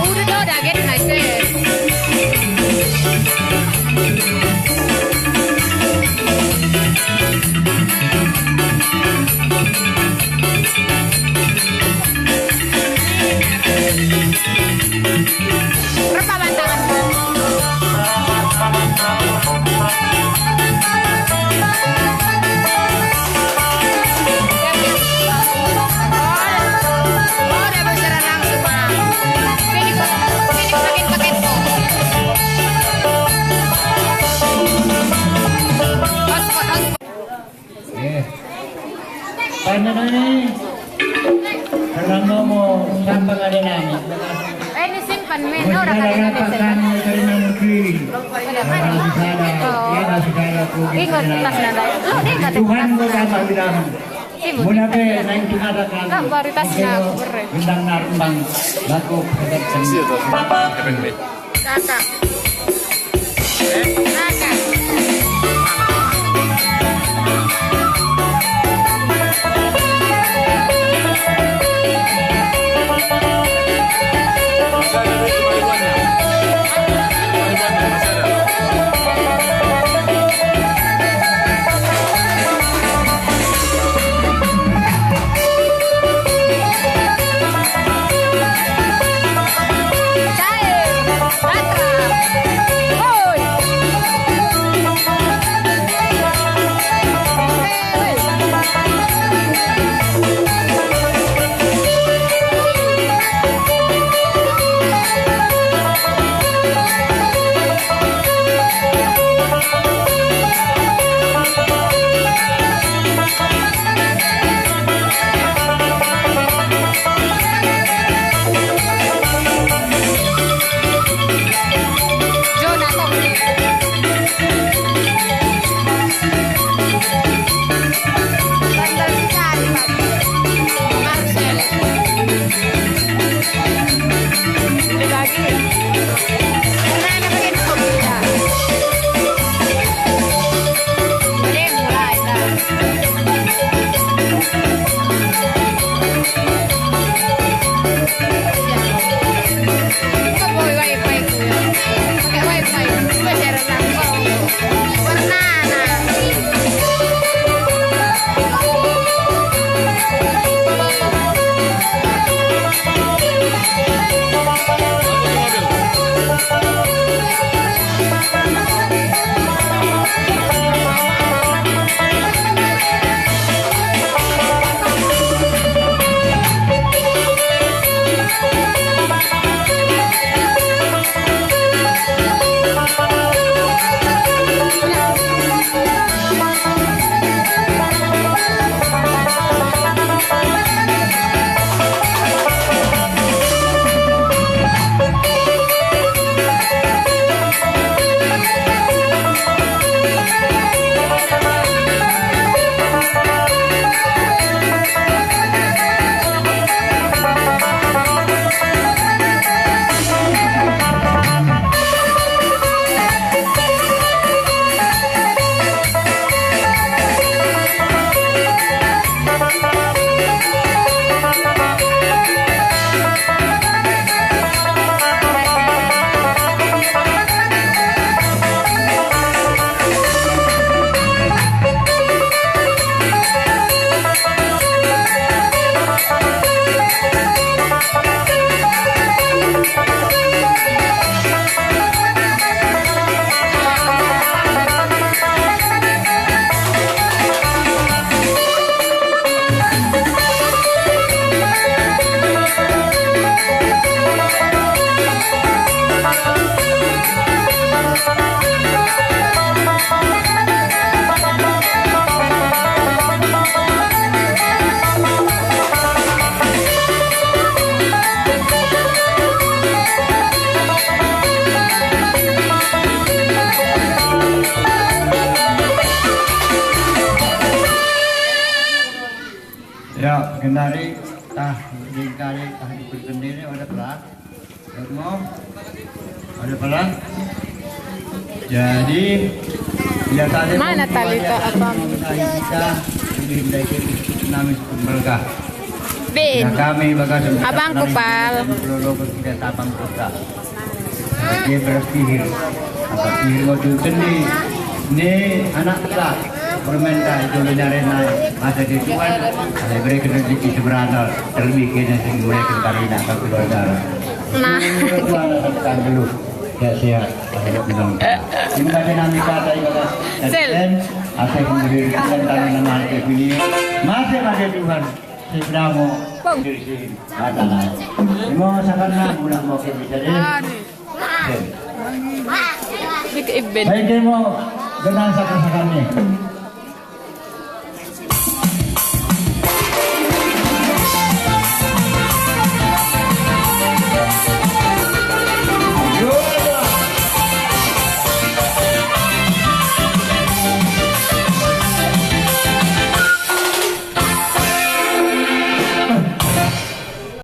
Udah tuh udah get nice deh. Berapa bantangan? Oh, udah berjalan langsung, Bang. Ini makin paketku. Hotspot. Paano ini? Karang mo sampai ada nani. Ini simpan men, orang kan ini simpan. Ingat tas nada. Lo ingat Tuhan mo kata bilang. Sibuk. Muna pe nang tinadakan. Lah baru tasnya bere. Bintang narembang bako pegat sendiri. Kakak. Kakak. Kendari tah dikari tah ikut kendiri ada pelan, mau ada pelan. Jadi ya tadi Mana talita apa? kita dihindari namis berkah. Bin. Ya kami bagas Abang Kupal. Lolo kita tapang kota. Dia bersihir. Apa sihir mau ni? Ni anak kita bermain itu lenarena ada di tuan. Ada mereka rezeki seberana terlebih kena sing mereka karina ke keluarga. Nah. Tuan dulu. Ya siap. Terima kasih nami kata ibadah. Sel. Asal memberikan tangan nama video. Masih ada Tuhan. Sebenarnya diri sini ada lah. Mau sekarang bulan mau ke bisa deh. Big event. Baik demo dengan sekarang ni.